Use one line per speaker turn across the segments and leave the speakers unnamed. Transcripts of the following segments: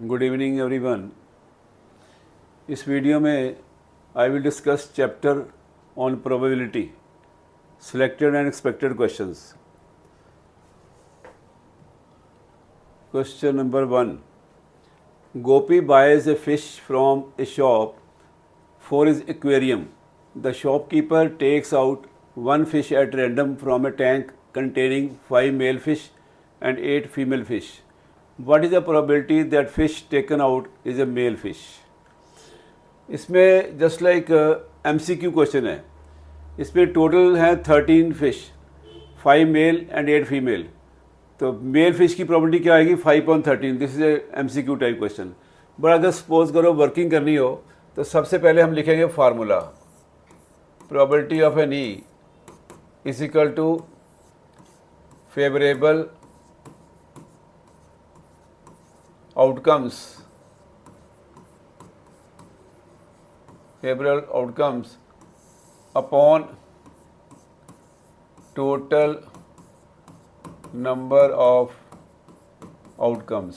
Good evening everyone. इस video में I will discuss chapter on probability, selected and expected questions. Question number 1, Gopi buys a fish from a shop for his aquarium. The shopkeeper takes out one fish at random from a tank containing 5 male fish and 8 female fish. What is the probability that fish taken out is a male fish? इसमें just like MCQ question है। इसमें total है 13 fish, 5 male and 8 female. तो male fish की probability क्या आएगी? 5/13। This is a MCQ type question. But अगर suppose करो वर्किंग करनी हो तो सबसे पहले हम लिखेंगे formula, probability of n E is equal to favourable outcomes upon total number of outcomes।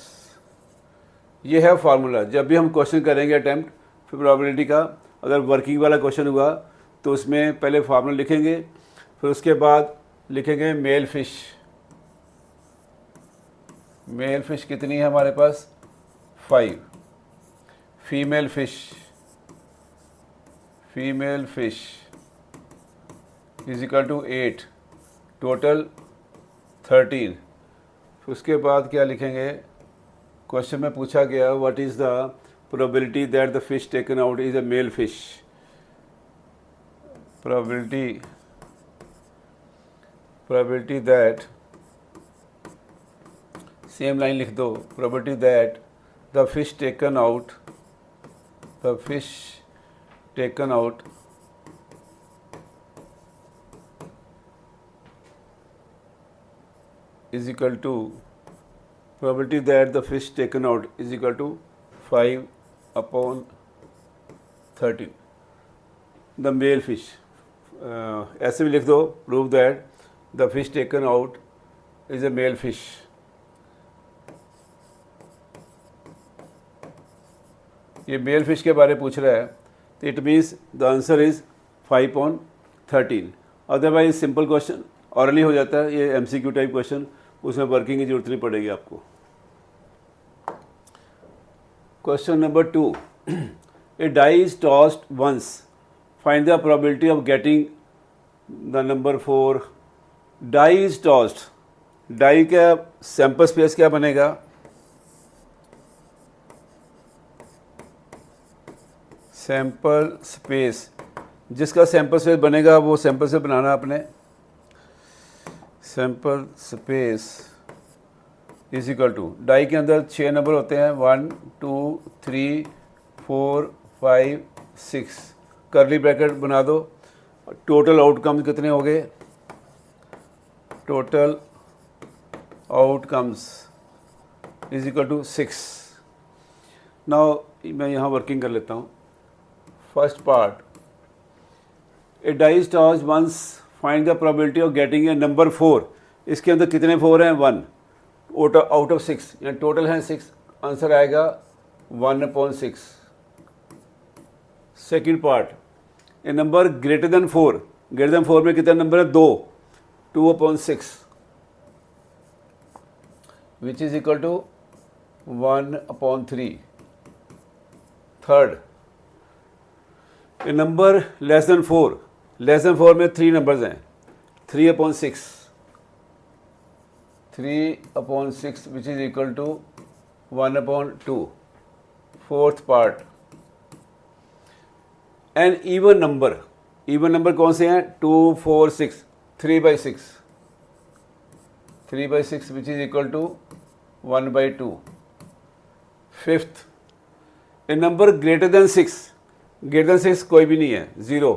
ये है फार्मूला। जब भी हम क्वेश्चन करेंगे अटैम्प्ट फिर प्रोबेबिलिटी का, अगर वर्किंग वाला क्वेश्चन हुआ तो उसमें पहले फार्मूला लिखेंगे, फिर उसके बाद लिखेंगे मेल फिश। मेल फिश कितनी है हमारे पास? 5। Female fish is equal to 8, total 13। फिर उसके बाद क्या लिखेंगे? क्वेश्चन में पूछा गया what is the probability that the fish taken out is a male fish. Probability that, same line लिख दो, probability that the fish taken out is equal to probability that the fish taken out is equal to 5/13। the male fish, ऐसे भी लिख दो, prove that the fish taken out is a male fish। ये male fish के बारे में पूछ रहा है तो it means the answer is 5/13। Otherwise simple question orally हो जाता है। ये MCQ टाइप क्वेश्चन, उसमें वर्किंग की जरूरत नहीं पड़ेगी आपको। Question number 2, a die is tossed once, find the probability of getting the number 4। Die is tossed, die का सैंपल स्पेस क्या बनेगा? सैंपल स्पेस, जिसका सैंपल स्पेस बनेगा वो सैंपल स्पेस बनाना आपने। Sample space is equal to, die के अंदर 6 नंबर होते हैं, 1 2 3 4 5 6, कर्ली ब्रैकेट बना दो। टोटल आउटकम्स कितने हो गए? Total outcomes is equal to 6। Now मैं यहाँ वर्किंग कर लेता हूँ। First part, a die is tossed once, find the probability of getting a number 4। इसके अंदर कितने 4 हैं? 1 आउट ऑफ 6, यानी टोटल हैं 6। आंसर आएगा 1/6। Second part, a number greater than 4, greater than 4 में कितने नंबर है? 2, 2/6 which is equal to 1/3। Third, a number less than 4, less than 4 में 3 नंबर्स हैं, 3/6 which is equal to 1/2। Fourth part, an even number कौन से हैं? 2 4 6, 3/6 which is equal to 1/2। Fifth, a number greater than 6, greater than 6 कोई भी नहीं है, 0,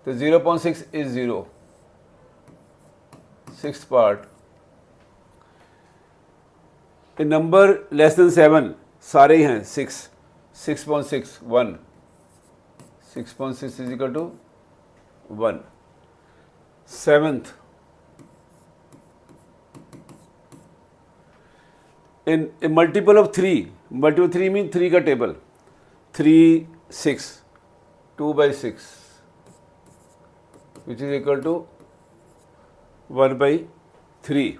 तो 0/6 is 0। Sixth part, a number less than 7, सारे ही हैं 6, 6/6 1, 6/6 is equal to 1। Seventh, in a multiple of 3, multiple 3 mean 3 का table, 3 6 2/6 which is equal to 1/3।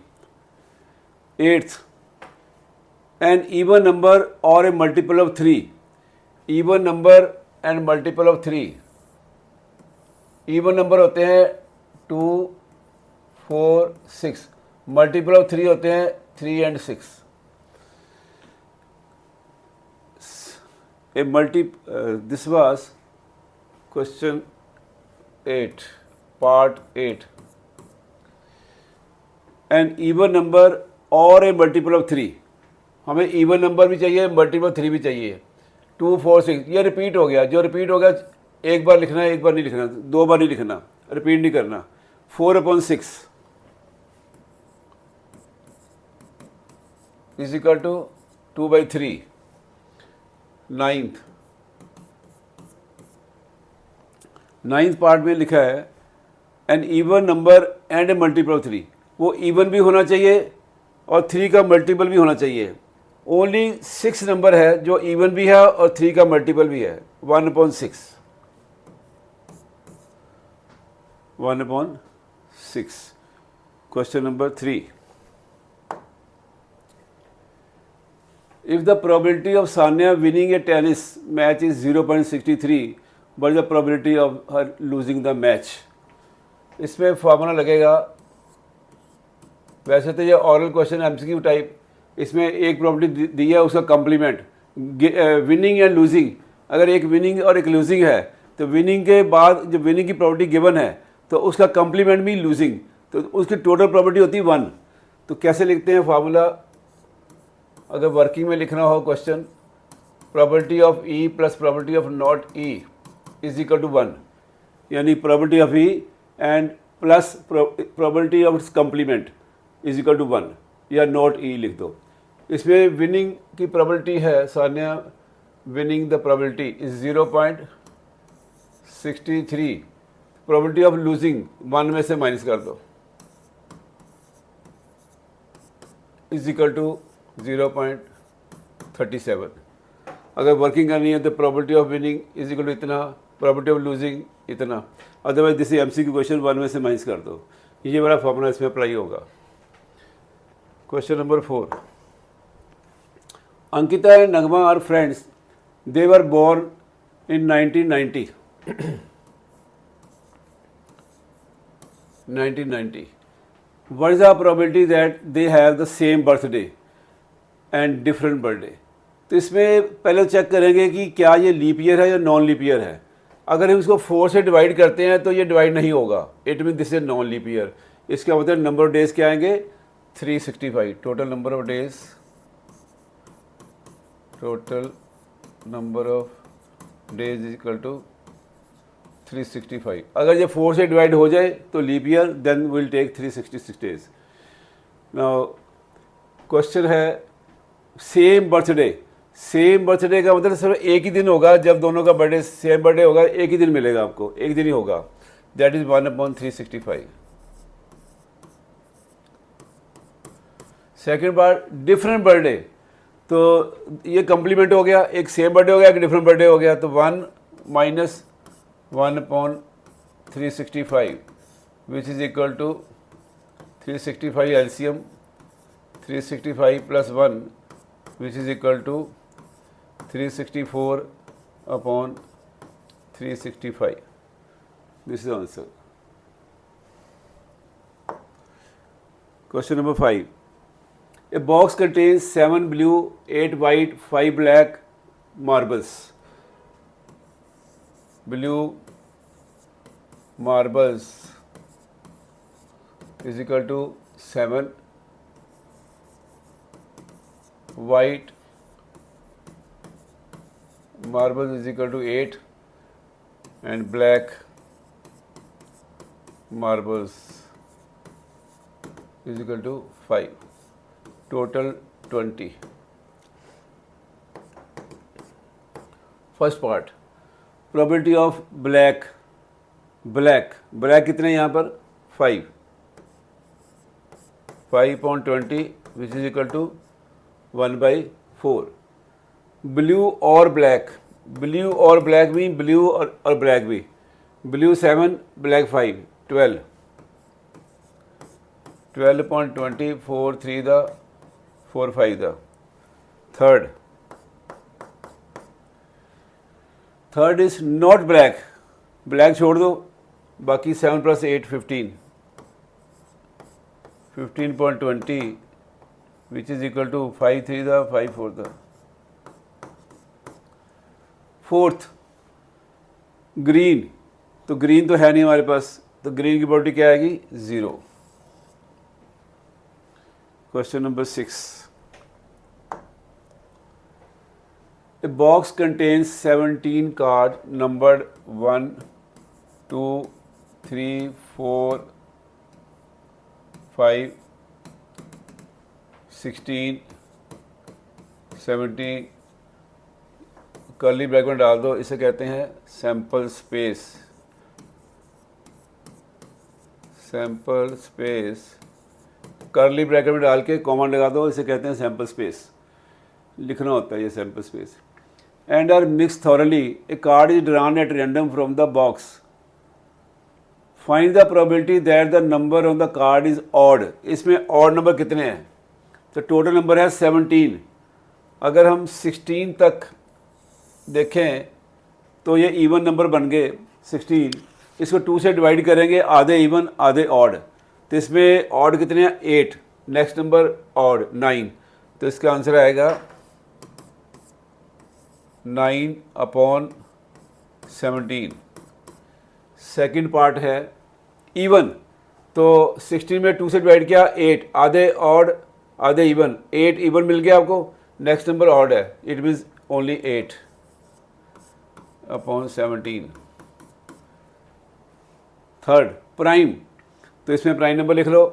8th, an even number or a multiple of 3, even number and multiple of 3, even number होते हैं 2 4 6, multiple of 3 होते हैं 3 and 6। This was question 8, part 8। an even number और ए multiple of 3, हमें even number भी चाहिए, multiple 3 भी चाहिए। 2 4 6 ये रिपीट हो गया, जो रिपीट हो गया एक बार लिखना है, एक बार नहीं लिखना, 2 बार नहीं लिखना, रिपीट नहीं करना। 4/6 is equal to 2/3। 9th part में लिखा है an even number and a multiple of 3, वो इवन भी होना चाहिए और 3 का मल्टीपल भी होना चाहिए। ओनली 6 नंबर है जो इवन भी है और 3 का मल्टीपल भी है, 1/6। 1/6। Question number 3, if the probability of Sanya winning a tennis match is 0.63, but the probability of her losing the match. इसमें फॉर्मूला लगेगा, वैसे तो ये ऑरल क्वेश्चन एमसीक्यू टाइप, इसमें एक प्रॉपर्टी दी है उसका कॉम्प्लीमेंट, विनिंग एंड लूजिंग। अगर एक विनिंग और एक लूजिंग है तो विनिंग के बाद जो विनिंग की प्रॉपर्टी गिवन है तो उसका कॉम्प्लीमेंट भी लूजिंग, तो उसकी टोटल प्रॉपर्टी होती है 1। तो कैसे लिखते हैं फार्मूला, अगर वर्किंग में लिखना हो question, property of E plus property of not E is equal to 1, यानी property of E and plus property of its complement is equal to 1, या नॉट ई लिख दो। इसमें विनिंग की प्रोबेबिलिटी है, Sanya winning the probability is 0.63, probability of losing 1 में से minus कर दो, इज इक्वल टू 0.37। अगर वर्किंग करनी है तो probability of winning is equal to इतना, प्रोबेबिलिटी ऑफ लूजिंग इतना, अदरवाइज दिस एमसीक्यू क्वेश्चन 1 में से माइनस कर दो। ये वाला फॉर्मूला इसमें अप्लाई होगा। Question number 4, Ankita and Nagma are friends, they were born in 1990। 1990, what is the probability that they have the same birthday and different birthday? तो इसमें पहले चेक करेंगे कि क्या ये लीप ईयर है या नॉन लीप ईयर है। अगर हम इसको 4 से डिवाइड करते हैं तो ये डिवाइड नहीं होगा, it mean this is non leap year. इसका मतलब नंबर ऑफ डेज क्या आएंगे, 365। Total number of days, total number of days is equal to 365। अगर ये 4 से डिवाइड हो जाए तो leap year, then will take 366 days. Now question है सेम बर्थडे। सेम बर्थडे का मतलब सिर्फ एक ही दिन होगा, जब दोनों का बर्थडे सेम बर्थडे होगा एक ही दिन मिलेगा आपको, एक दिन ही होगा, that is 1/365। Second bar different birthday, तो ये कम्प्लीमेंट हो गया, एक सेम बर्थडे हो गया, एक डिफरेंट बर्थडे हो गया, तो 1 minus 1/365 which is equal to 365 LCM, 365 plus 1 which is equal to 364/365। This is answer. Question number 5. A box contains 7 blue, 8 white, 5 black marbles. Blue marbles is equal to 7, white marbles is equal to 8, and black marbles is equal to 5. Total 20. First part, probability of black कितने यहाँ पर 5 5/20 which is equal to 1/4. Blue और black, blue और black भी, blue और black भी, blue 7 black 5, 12, 12.20, 4 3 the 4 5 the third is not black, black छोड़ दो, बाकी 7 + 8 15, 15.20 which is equal to 5 3 the 5 4 the fourth green, तो ग्रीन तो है नहीं हमारे पास, तो ग्रीन की प्रॉपर्टी क्या आएगी 0। Question number 6, a box contains 17 cards numbered 1 2 3 4 5 16 17, curly bracket में डाल दो, इसे कहते हैं sample space. Sample space curly bracket में डाल के कॉमा लगा दो, इसे कहते हैं सैंपल स्पेस, लिखना होता है ये sample space. And are mix thoroughly, a card is drawn at random from the box, find the probability that the number on the card is odd. इसमें ऑड नंबर कितने हैं, तो टोटल नंबर है 17। अगर हम 16 तक देखें तो ये इवन नंबर बन गए 16, इसको 2 से डिवाइड करेंगे, आधे इवन आधे ऑड, तो इसमें ऑड कितने हैं 8, नेक्स्ट नंबर ऑड 9, तो इसका आंसर आएगा 9/17। सेकंड पार्ट है इवन, तो 16 में 2 से डिवाइड किया 8, आधे ऑड आधे इवन, 8 इवन मिल गया आपको, नेक्स्ट नंबर ऑड है, it means only 8/17। Third prime, तो इसमें प्राइम नंबर लिख लो,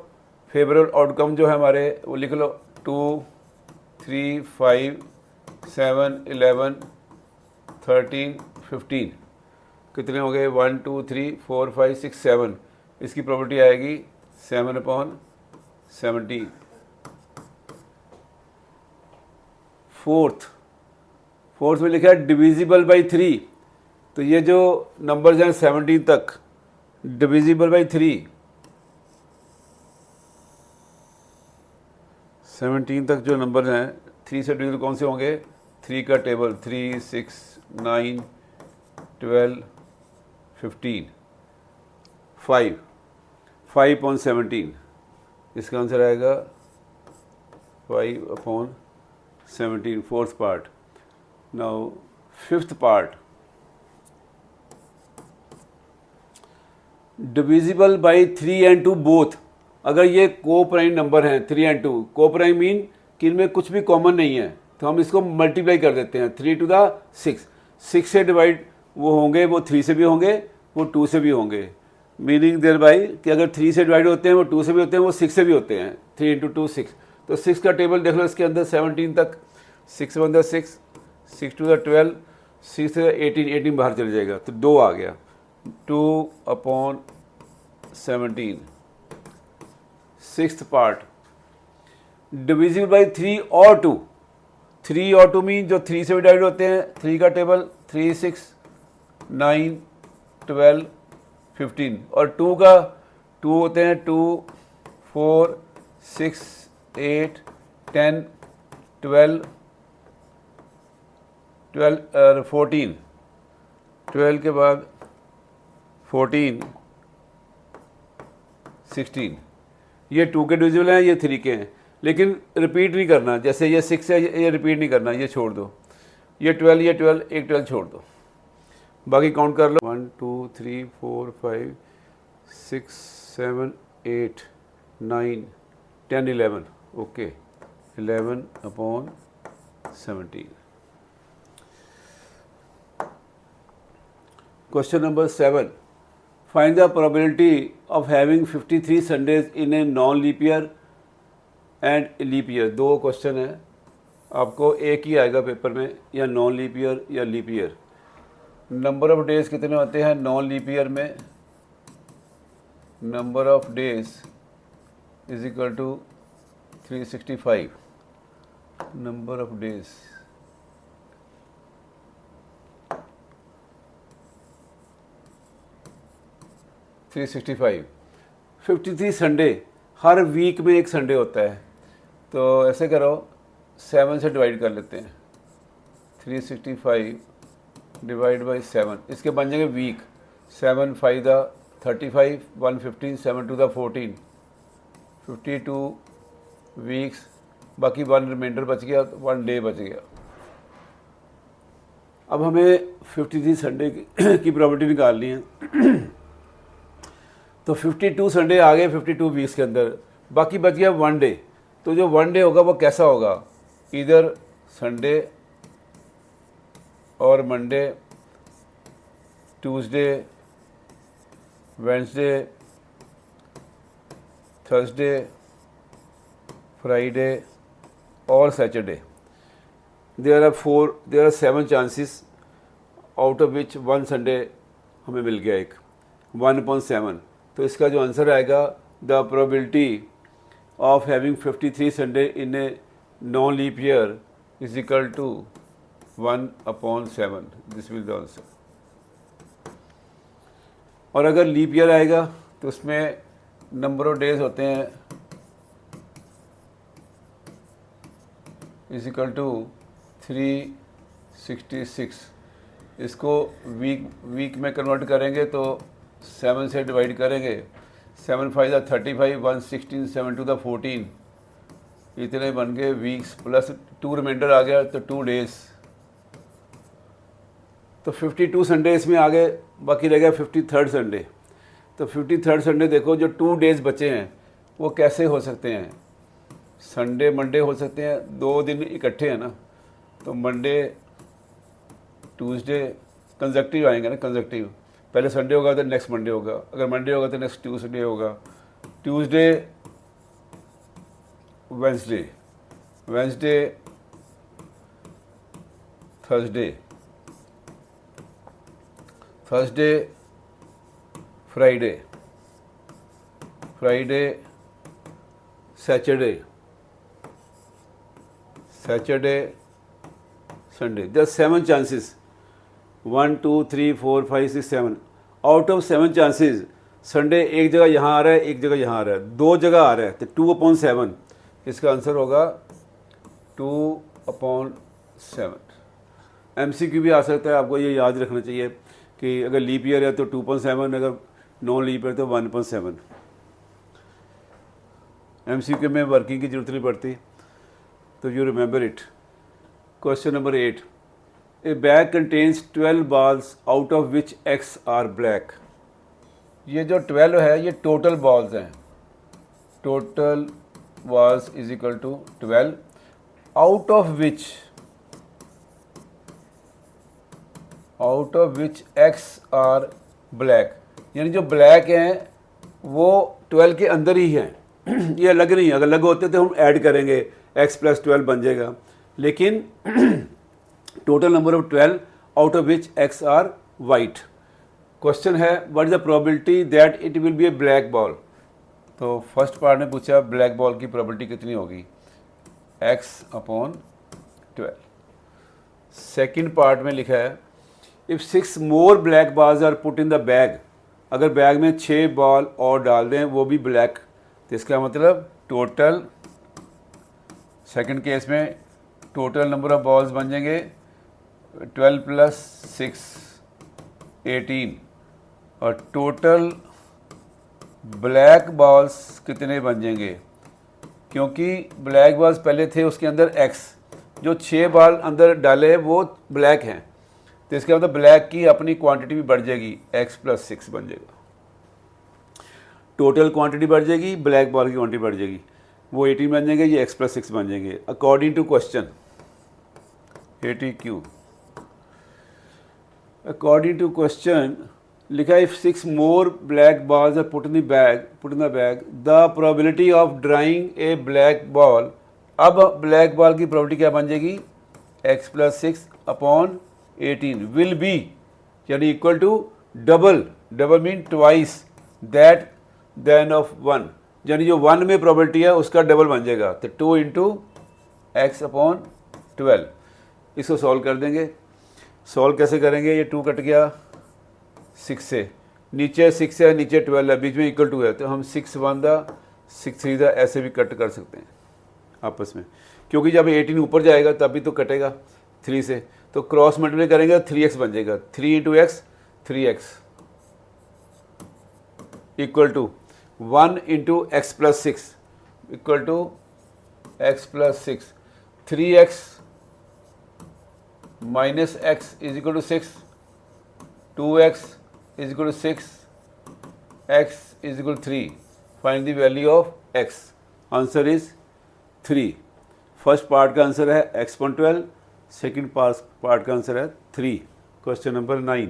फेवरेबल आउटकम जो है हमारे वो लिख लो 2 3 5 7 11 13 15, कितने हो गए 1 2 3 4 5 6 7, इसकी प्रॉपर्टी आएगी 7/17। फोर्थ में लिखा है डिविजिबल बाई 3, तो ये जो नंबर्स हैं 17 तक डिविजिबल बाई 3, 17 तक जो नंबर हैं 3 से डिविजिबल कौन से होंगे, 3 का टेबल 3 6 9 12 15 5/17, इसका आंसर आएगा 5/17, fourth part. Now fifth part, divisible by 3 and 2 both. अगर ये को प्राइम नंबर हैं 3 and 2, को प्राइम मीन कि इनमें कुछ भी कॉमन नहीं है, तो हम इसको मल्टीप्लाई कर देते हैं 3 to the 6, 6 से डिवाइड वो होंगे, वो 3 से भी होंगे, वो 2 से भी होंगे, मीनिंग देयर बाई कि अगर 3 से डिवाइड होते हैं वो 2 से भी होते हैं, वो 6 से भी होते हैं, 3 × 2 6, तो 6 का टेबल देख लो, इसके अंदर 17 तक 6 1 द 6, 6 2 द 12, 6 से 18 बाहर चले जाएगा, तो 2 आ गया 2/17। सिक्स्थ पार्ट, डिविजिबल बाई 3 और 2, 3 और 2 मीन जो 3 से भी डिवाइड होते हैं, 3 का टेबल 3 6 9 12 15, और 2 का 2 होते हैं 2 4 6 8 10 12 14, 12 के बाद 14 16, ये 2 के डिविजिबल हैं, ये 3 के हैं, लेकिन रिपीट नहीं करना, जैसे ये 6 है ये रिपीट नहीं करना, ये छोड़ दो, ये 12 एक 12 छोड़ दो, बाकी काउंट कर लो 1 2 3 4 5 6 7 8 9 10 11, okay 11/17। Question number 7, find the probability of having 53 Sundays in a non leap year and leap year. 2 question है, आपको एक ही आएगा पेपर में, या नॉन लीप ईयर या leap year. Number of days कितने होते हैं नॉन लीप ईयर में, number of days is equal to 365, number of days 365, 53 Sunday, हर वीक में एक संडे होता है। तो ऐसे करो, 7 से डिवाइड कर लेते हैं, 365 डिवाइड बाई 7, इसके बन जाएंगे वीक। 7 5 दा 35, 1 15, 7 2 दा 14, 52 वीक्स, बाकी 1 रिमाइंडर बच गया, 1 डे बच गया। अब हमें 53 संडे की प्रॉपर्टी निकालनी है। तो 52 संडे आ गए 52 वीक्स के अंदर, बाकी बच गया 1 डे। तो जो 1 डे होगा वो कैसा होगा, इधर संडे और Monday, Tuesday, Wednesday, Thursday, Friday और Saturday. There are 7 chances, out of which 1 Sunday हमें मिल गया, एक 1/7। तो इसका जो आंसर आएगा, the probability of having 53 Sunday in a non leap year is equal to 1/7। This will the answer. और अगर लीप ईयर आएगा तो उसमें नंबर ऑफ डेज होते हैं इज इक्वल टू 366। इसको वीक में कन्वर्ट करेंगे तो 7 से डिवाइड करेंगे, 7 5 दा 35, 1 16, 7 2 दा 14, इतने बन गए वीक्स, प्लस 2 रिमाइंडर आ गया तो 2 डेज। तो 52 संडे इसमें आ गए, बाकी रह गया 53rd संडे। तो 53rd संडे देखो, जो 2 डेज बचे हैं वो कैसे हो सकते हैं, संडे मंडे हो सकते हैं, 2 दिन इकट्ठे हैं ना। तो मंडे ट्यूसडे कंजक्टिव आएंगे ना, कंजक्टिव, पहले संडे होगा तो नेक्स्ट मंडे होगा, अगर मंडे होगा तो नेक्स्ट ट्यूसडे होगा, Tuesday Wednesday, Wednesday Thursday, Thursday Friday, Friday Saturday, Saturday Sunday. Just 7 chances, 1 2 3 4 5 6 7, out of 7 chances Sunday एक जगह यहाँ आ रहा है, एक जगह यहाँ आ रहा है, 2 जगह आ रहा है, तो 2/7 इसका आंसर होगा 2/7। MCQ भी आ सकता है, आपको ये याद रखना चाहिए कि अगर लीप ईयर है तो 2/7, अगर नॉन लीप ईयर तो 1/7। MCQ में वर्किंग की जरूरत नहीं पड़ती, तो you remember it. Question number 8, a bag contains 12 balls out of which X are black. ये जो 12 है ये टोटल बॉल्स हैं, total balls is equal to 12, out of which X are black, यानी जो ब्लैक हैं वो 12 के अंदर ही हैं। ये अलग नहीं है, अगर अलग होते तो हम ऐड करेंगे, X + 12 बन जाएगा, लेकिन total number of 12 out of which X are white. Question है what is the probability that it will be a black ball. तो फर्स्ट पार्ट ने पूछा ब्लैक बॉल की प्रोबेबिलिटी कितनी होगी, X/12। सेकंड पार्ट में लिखा है if 6 more black balls are put in the bag, अगर बैग में 6 बॉल और डाल दें वो भी ब्लैक, तो इसका मतलब टोटल, सेकंड केस में टोटल नंबर ऑफ बॉल्स बन जाएंगे 12 + 6 18, और टोटल ब्लैक बॉल्स कितने बन जाएंगे, क्योंकि ब्लैक बॉल्स पहले थे उसके अंदर X, जो 6 बॉल अंदर डाले वो ब्लैक हैं, तो इसके मतलब ब्लैक की अपनी क्वांटिटी भी बढ़ जाएगी, X + 6 बन जाएगा, टोटल क्वांटिटी बढ़ जाएगी, ब्लैक बॉल की क्वांटिटी बढ़ जाएगी, वो 18 बन जाएंगे, ये X + 6 बन जाएंगे according to question. ATQ according to question लिखा है if 6 more black balls are put in the bag the probability of drawing a black ball. अब ब्लैक बॉल की प्रोबेबिलिटी क्या बन जाएगी, X + 6/18 विल बी, यानी equal to double mean twice that then of 1, यानी जो 1 में प्रोबेबिलिटी है उसका डबल बन जाएगा, तो 2 × X/12। इसको सॉल्व कर देंगे। सॉल्व कैसे करेंगे, ये 2 कट गया 6 से, नीचे 6 है, नीचे 12 है, बीच में इक्वल टू है, तो हम 6 1 दा 6 3 दा ऐसे भी कट कर सकते हैं आपस में, क्योंकि जब 18 ऊपर जाएगा तभी तो कटेगा 3 से, तो क्रॉस मल्टीप्लाई करेंगे 3x बन जाएगा, 3 into x 3x equal to 1 into x plus 6 equal to x plus 6, 3x minus x is equal to 6, 2x is equal to 6, x is equal to 3, find the value of x, answer is 3। First part का answer है x upon 12, second part का answer है 3। Question number 9,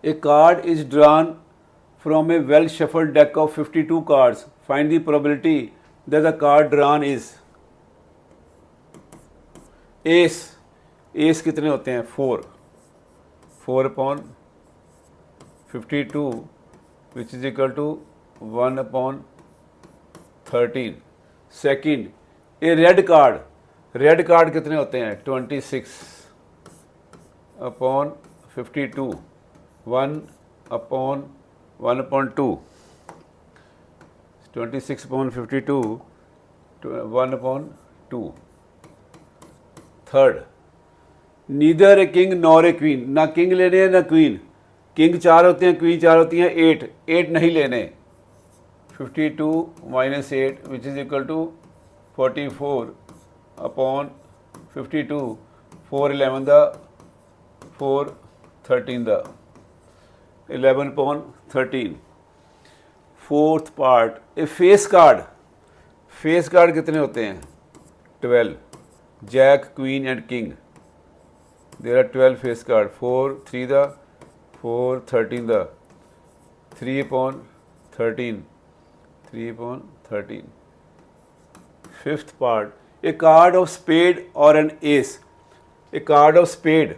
a card is drawn from a well shuffled deck of 52 cards, find the probability that the card drawn is ace. Ace कितने होते हैं? 4 upon 52 which is equal to 1 upon 13। Second, a red card कितने होते हैं? 26 upon 52, 1 upon 1/2, 26 upon 52, 1/2। Third, neither a king nor a queen, ना king लेने हैं ना क्वीन, किंग 4 होते हैं, क्वीन 4 होती हैं, 8 नहीं लेने। 52 minus 8 which is equal to 44 upon 52, 4 11 दा 4 13 दा 11 upon 13। Fourth part, a face card कितने होते हैं? 12, jack queen and king, there are 12 face card, 4 3 दा 4 13 दा 3 upon 13, 3 upon 13। Fifth part, a card of spade और an ace, a card of spade,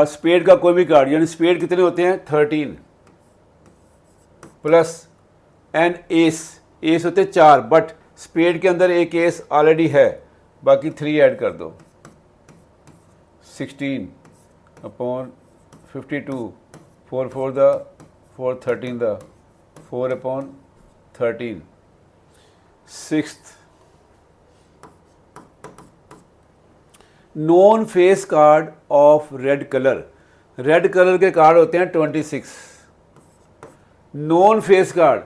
spade का कोई भी कार्ड, यानी स्पेड कितने होते हैं? 13 प्लस एन एस होते हैं 4, बट स्पेड के अंदर एक एस ऑलरेडी है, बाकी 3 ऐड कर दो, 16 अपॉन 52, 4 4 दा 4 13 दा 4 upon 13। Sixth, non face card of red colour के कार्ड होते हैं 26। नॉन फेस कार्ड,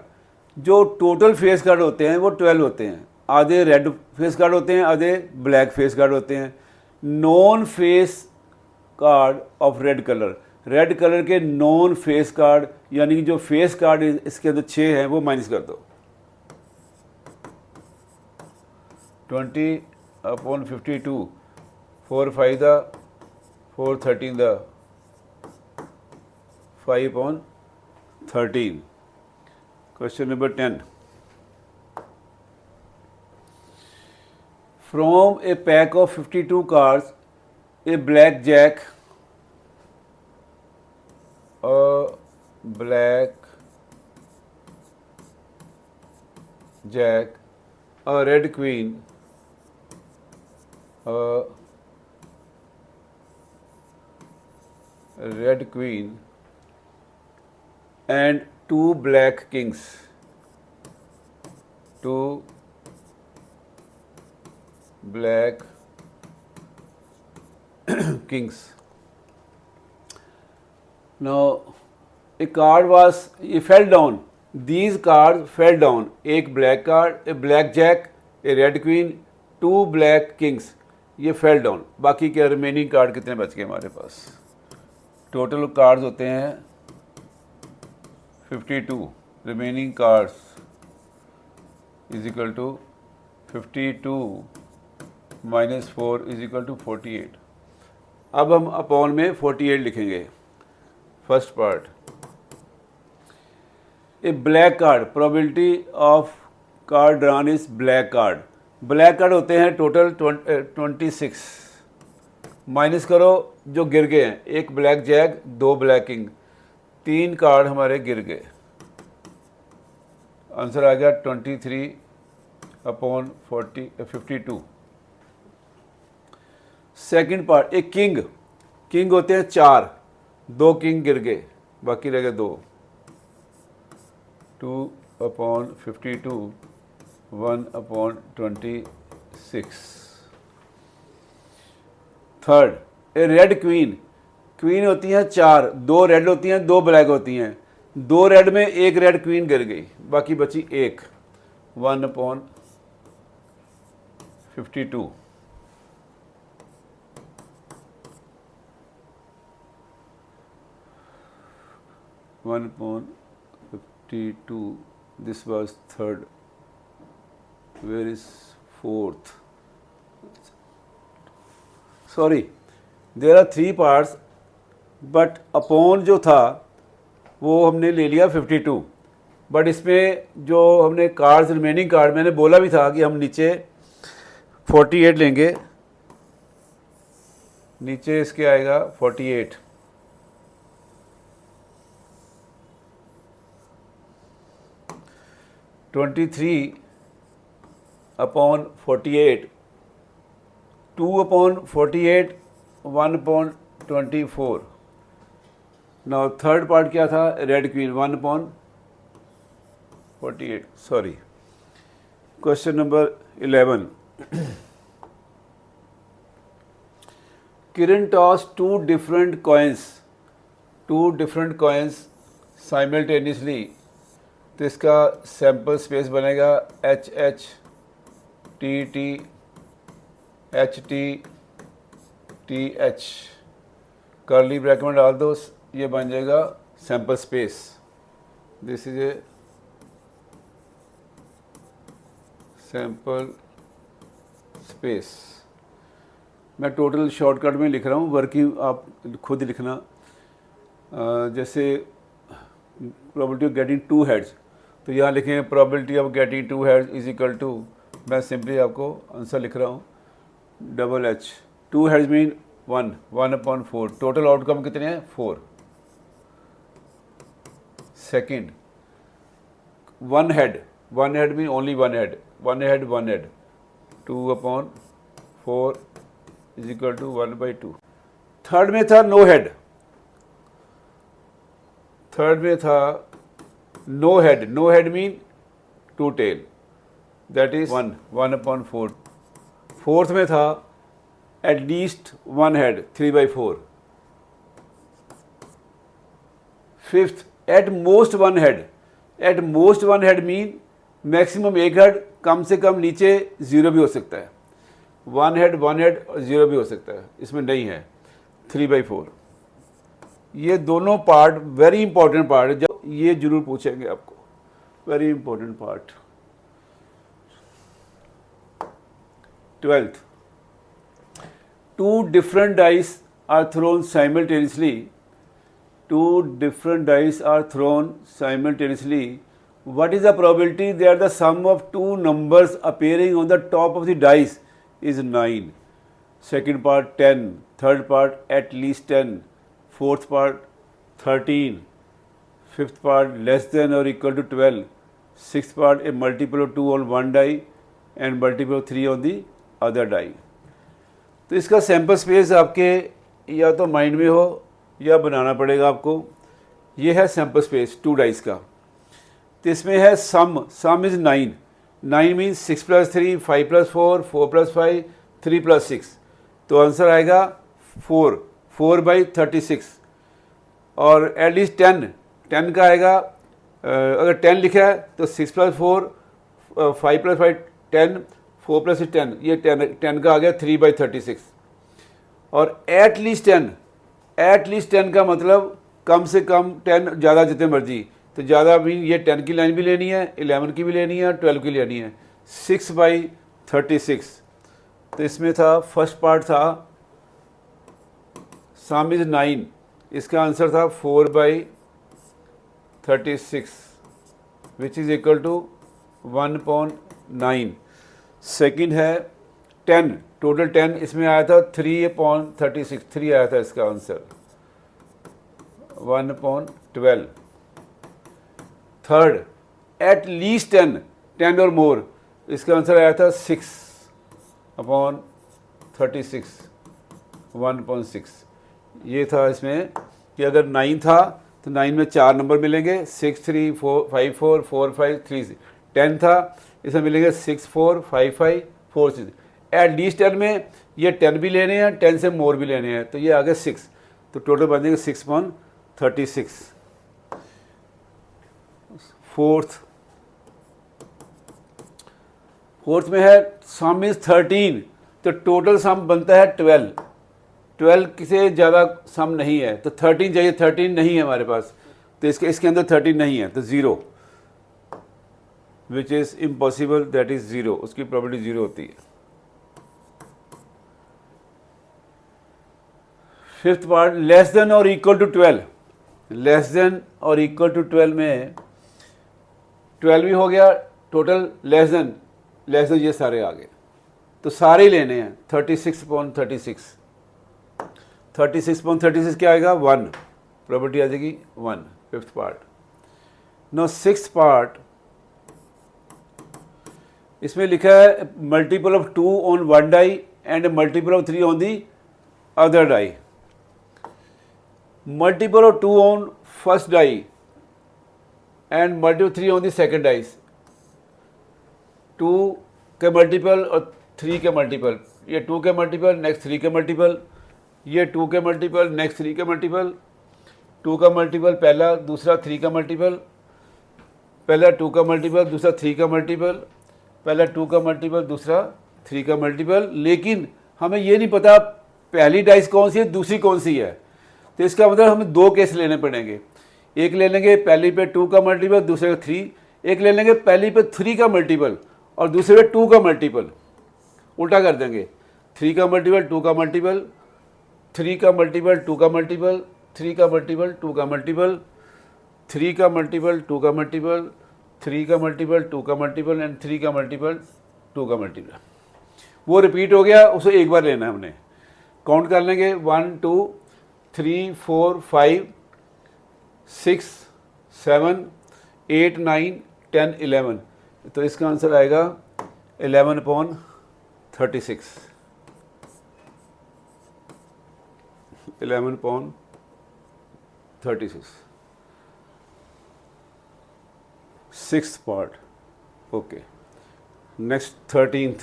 जो टोटल फेस कार्ड होते हैं वो 12 होते हैं, आधे रेड फेस कार्ड होते हैं, आधे ब्लैक फेस कार्ड होते हैं। Non face card of red colour के नॉन फेस कार्ड, यानी कि जो फेस कार्ड इसके अंदर 6 हैं वो माइनस कर दो, 20 अपॉन 52, 4 5 दा 4 13 दा 5 upon 13। Question number 10, from a pack of 52 cards, a black jack, a red queen, and 2 black kings, Now a card fell down, these cards fell down, एक black card, a black jack, a red queen, 2 black kings, ये fell down. बाकी के remaining card कितने बच गए हमारे पास? Total cards होते हैं 52, remaining cards is equal to 52 minus 4 is equal to 48। अब हम अपॉन में 48 लिखेंगे। First part, a black card, probability of card drawn is black card होते हैं टोटल 26, माइनस करो जो गिर गए हैं, एक black jack, 2 black king, 3 card हमारे गिर गए, आंसर आ गया 23 upon 52। Second part, a king होते हैं 4, 2 किंग गिर गए, बाकी रह गए 2। 2/52, 1/26। थर्ड, ए रेड क्वीन, क्वीन होती हैं 4, 2 रेड होती हैं, 2 ब्लैक होती हैं, 2 रेड में 1 रेड क्वीन गिर गई, बाकी बची 1, 1/52। This was third. Where is fourth? Sorry, there are 3 parts, but upon जो था वो हमने ले लिया 52, बट इसमें जो हमने कार्ड्स, रिमेनिंग कार्ड, मैंने बोला भी था कि हम नीचे 48 लेंगे, नीचे इसके आएगा 48। 23/48, 2/48, 1/24। नाउ थर्ड पार्ट क्या था, red queen, 1/48। Sorry, question number 11। किरण टॉस 2 different coins साइमल्टेनियसली, तो इसका सैम्पल स्पेस बनेगा HH, TT, HT, TH, curly bracket में डाल दो, ये बन जाएगा sample space. This is A sample space. मैं टोटल शॉर्टकट में लिख रहा हूँ, वर्किंग आप खुद लिखना। जैसे प्रोबेबिलिटी ऑफ गेटिंग 2 हेड्स, तो यहाँ लिखें probability of getting 2 heads is equal to, मैं सिंपली आपको आंसर लिख रहा हूँ, HH। 2 heads mean 1/4। Total outcome कितने हैं, 4। Second, 1 head mean only 1 head, 1 head 2/4 is equal to 1/2। Third में था no head, no head mean 2 tail, that is 1/4। Fourth में था at least 1 head, 3/4। Fifth, at most 1 head mean maximum 1 head, कम से कम नीचे 0 भी हो सकता है, 1 हेड और 0 भी हो सकता है, इसमें नहीं है, 3/4। ये दोनों पार्ट वेरी इंपॉर्टेंट पार्ट है, जब ये जरूर पूछेंगे आपको, very important part. 12th, 2 different dice are thrown simultaneously. 2 different dice are thrown simultaneously. What is the probability that the sum of 2 numbers appearing on the top of the dice is 9? Second part 10, third part at least 10, fourth part 13, fifth part less than or equal to 12, sixth part a multiple of 2 on one die and multiple of 3 on the other die. तो इसका sample space आपके या तो mind में हो या बनाना पड़ेगा आपको। ये है सैम्पल स्पेस 2 डाइस का। तो इसमें है सम इज़ 9 मीन्स 6 + 3, 5 + 4, 4 + 5, 3 + 6, तो आंसर आएगा 4/36। और एटलीस्ट 10 का आएगा, अगर 10 लिखा है तो 6 + 4, 5 + 5 10, 4 + 6 10, ये 10 का आ गया 3/36। और एट लीस्ट 10 का मतलब कम से कम 10, ज़्यादा जितने मर्जी, तो ज़्यादा भी ये 10 की लाइन भी लेनी है, 11 की भी लेनी है, 12 की लेनी है, 6/36। तो इसमें था फर्स्ट पार्ट था सम इज़ 9, इसका आंसर था 4/36 which is equal to 1/9। Second है 10, टोटल 10, इसमें आया था 3/36, 3 आया था इसका आंसर, 1/12। थर्ड एट लीस्ट 10 और मोर, इसका आंसर आया था 6/36, 1/6। ये था इसमें कि अगर 9 था तो 9 में 4 नंबर मिलेंगे, 6 3 4 5 4 4 5 3 6। 10 था, इसमें मिलेंगे 6 4 5 5 4 6। एट लीस्ट 10 में ये 10 भी लेने हैं, 10 से मोर भी लेने हैं, तो ये आ गए 6, तो टोटल बन जाएंगे 6/36। फोर्थ में है सम इज 13, तो टोटल सम बनता है 12। 12 से ज़्यादा सम नहीं है, तो 13 चाहिए, 13 नहीं है हमारे पास, तो इसके अंदर 13 नहीं है, तो 0, which is impossible, that is 0, उसकी प्रॉपर्टी 0 होती है। फिफ्थ पार्ट, लेस देन और इक्वल टू 12। लेस देन और इक्वल टू 12 में 12 भी हो गया, टोटल लेस देन ये सारे आ गए, तो सारे ही लेने हैं। 36/36, 36/36 क्या आएगा, 1, प्रॉपर्टी आ जाएगी 1, fifth part. No sixth part, इसमें लिखा है multiple of 2 on one die and multiple of 3 on the other die. Multiple of 2 on first die and multiple 3 on the second dice. 2 के मल्टीपल और 3 के मल्टीपल, ये 2 के मल्टीपल नेक्स्ट 3 के multiple, ये 2 के मल्टीपल नेक्स्ट 3 के मल्टीपल, 2 का मल्टीपल पहला दूसरा 3 का मल्टीपल, पहला 2 का मल्टीपल दूसरा 3 का मल्टीपल, पहला 2 का मल्टीपल दूसरा 3 का मल्टीपल। लेकिन हमें ये नहीं पता पहली डाइस कौन सी है दूसरी कौन सी है, तो इसका मतलब हमें 2 केस लेने पड़ेंगे। एक ले लेंगे पहली पे 2 का मल्टीपल, दूसरे पे 3, एक ले लेंगे पहली पे 3 का मल्टीपल और दूसरे पे 2 का मल्टीपल, उल्टा कर देंगे। 3 का मल्टीपल 2 का मल्टीपल, 3 का मल्टीपल 2 का मल्टीपल, 3 का मल्टीपल 2 का मल्टीपल, 3 का मल्टीपल 2 का मल्टीपल, 3 का मल्टीपल 2 का मल्टीपल एंड 3 का मल्टीपल 2 का मल्टीपल। वो रिपीट हो गया, उसे एक बार लेना है हमने। काउंट कर लेंगे 1 2 3 4 5 6 7 8 9 10 11, तो इसका आंसर आएगा 11/36। 11/36, sixth part. Okay, next 13th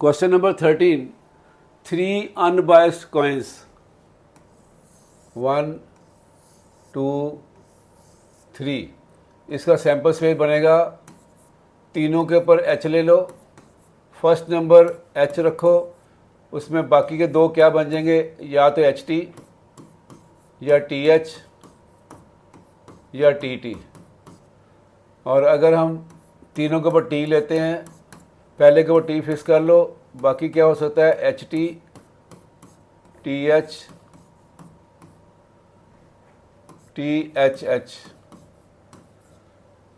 question number 13। 3 unbiased coins, 1 2 3, इसका सैंपल स्पेस बनेगा। तीनों के ऊपर एच ले लो, फर्स्ट नंबर एच रखो, उसमें बाकी के 2 क्या बन जाएंगे, या तो एच टी या टी एच या टी टी। और अगर हम तीनों के ऊपर टी लेते हैं, पहले के ऊपर टी फिक्स कर लो, बाकी क्या हो सकता है, H T, T H, T H H,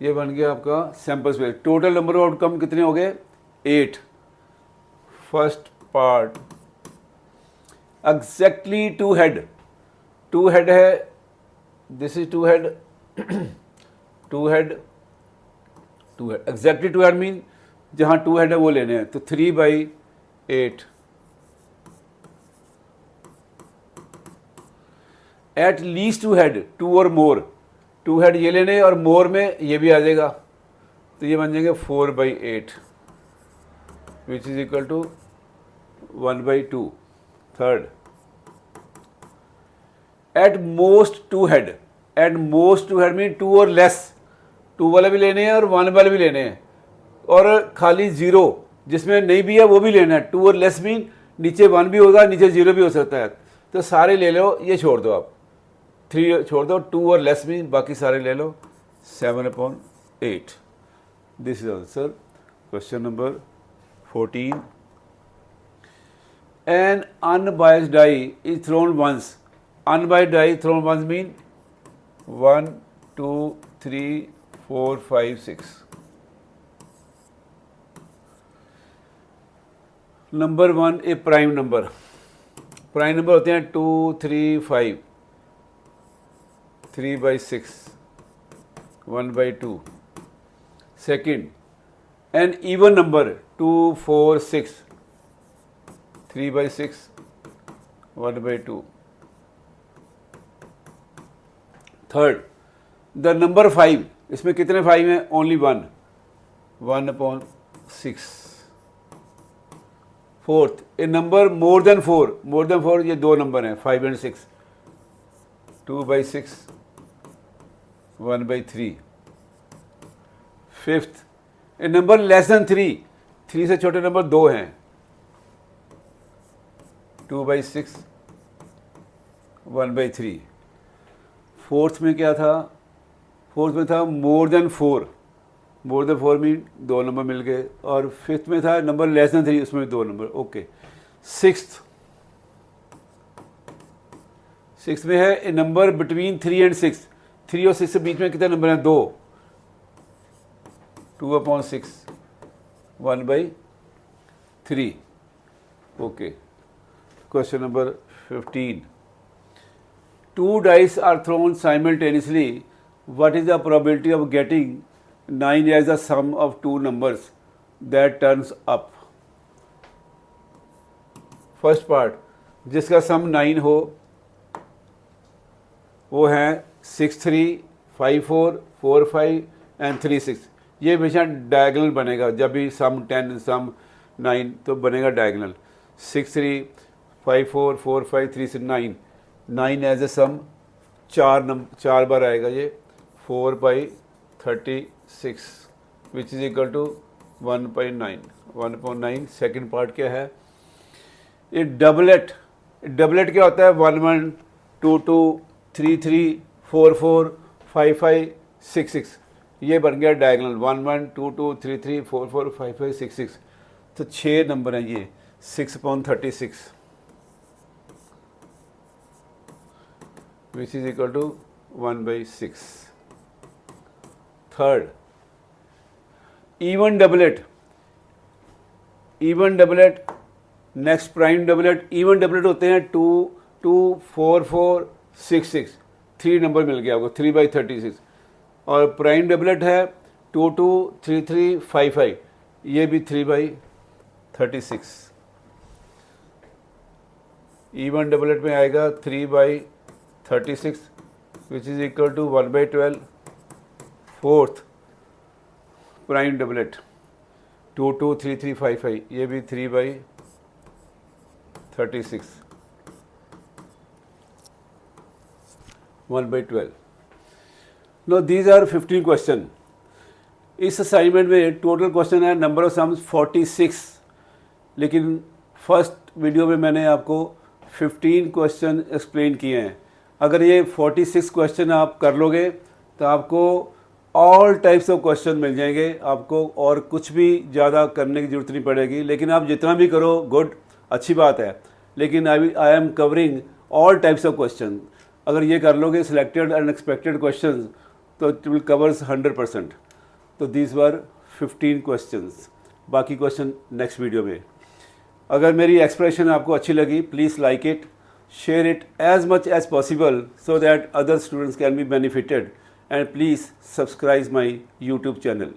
ये बन गया आपका sample space. Total number of outcome कितने हो गए, 8। First part, exactly 2 head, 2 head है, this is 2 head, 2 head, 2 head, exactly 2 head mean जहाँ 2 हेड है वो लेने हैं, तो 3/8। एट लीस्ट 2 हेड, 2 और मोर, 2 हेड ये लेने और मोर में ये भी आ जाएगा, तो ये बन जाएंगे 4/8, which is equal to 1/2। Third, at most 2 head, at most 2 head mean 2 और लेस, 2 वाले भी लेने हैं और 1 वाले भी लेने हैं, और खाली 0 जिसमें नहीं भी है वो भी लेना है। 2 और लेस मीन नीचे 1 भी होगा, नीचे 0 भी हो सकता है, तो सारे ले लो, ये छोड़ दो आप, 3 छोड़ दो, 2 और लेस मीन बाकी सारे ले लो, 7/8। This is answer question number 14। An unbiased die is thrown once, unbiased die thrown once mean 1 2 3 4 5 6। Number 1 a prime number, prime number होते हैं 2 3 5, 3/6, 1/2। Second, an even number 2 4 6, 3/6 1/2. Third, the number 5, इसमें कितने 5 हैं? Only 1, 1/6. Fourth, a number more than 4, ये दो number हैं 5 and 6, 2/6 1/3. Fifth, a number less then 3 से छोटे नंबर 2 हैं, 2/6 1/3. फोर्थ में क्या था? फोर्थ में था मोर देन 4 में 2 नंबर मिल गए. और फिफ्थ में था नंबर लेस देन 3, उसमें भी 2 नंबर. ओके. सिक्स्थ में है ए नंबर बिटवीन 3 and 6, 3 और 6 के बीच में कितने नंबर हैं? 2, 2/6 1/3. Okay. Question number 15. 2 dice are thrown simultaneously. What is the probability of getting 9 as the sum of 2 numbers that turns up? First part, जिसका सम 9 हो वो हैं 6 3 5 4 4 5 and 3 6. ये हमेशा डायगनल बनेगा. जब भी सम 10 सम 9 तो बनेगा डायगनल. 6 3 5 4 4 5 3 6 9 एज ए सम 4 बार आएगा ये. 4/36 विच is equal to 1/9. Second part क्या है? ये डबलेट क्या होता है? 1 1 2 2 3 3 4 4 5 5 6 6. ये बन गया डायगनल. 1 1 2 2 3 3 4 4 5 5 6 6. तो 6 नंबर हैं ये. 6/36 which is equal to 1/6. Third, even doublet. Next prime doublet. Even doublet होते हैं 2 2 4 4 6 6. 3 नंबर मिल गया आपको, 3/36. और प्राइम डबलेट है 2 2 3 3 5 5. ये भी 3/36. इवन डबलेट में आएगा 3/36 विच इज इक्वल टू 1/12. Fourth, prime doublet 2 2 3 3 5 5. ये भी 3/36, 1/12. No these are 15 question. इस असाइनमेंट में टोटल क्वेश्चन है नंबर ऑफ सम्स 46. लेकिन फर्स्ट वीडियो में मैंने आपको 15 क्वेश्चन एक्सप्लेन किए हैं. अगर ये 46 क्वेश्चन आप कर लोगे तो आपको ऑल टाइप्स ऑफ क्वेश्चन मिल जाएंगे. आपको और कुछ भी ज़्यादा करने की ज़रूरत नहीं पड़ेगी. लेकिन आप जितना भी करो गुड, अच्छी बात है. लेकिन I am covering all types of question. अगर ये कर लोगे सिलेक्टेड अनएक्सपेक्टेड क्वेश्चन तो इट विल कवर्स 100%. तो दीज वर 15 क्वेश्चंस. बाकी क्वेश्चन नेक्स्ट वीडियो में. अगर मेरी एक्सप्रेशन आपको अच्छी लगी, please like it, share it as much as possible so that other students can be benefited, and please subscribe my YouTube channel.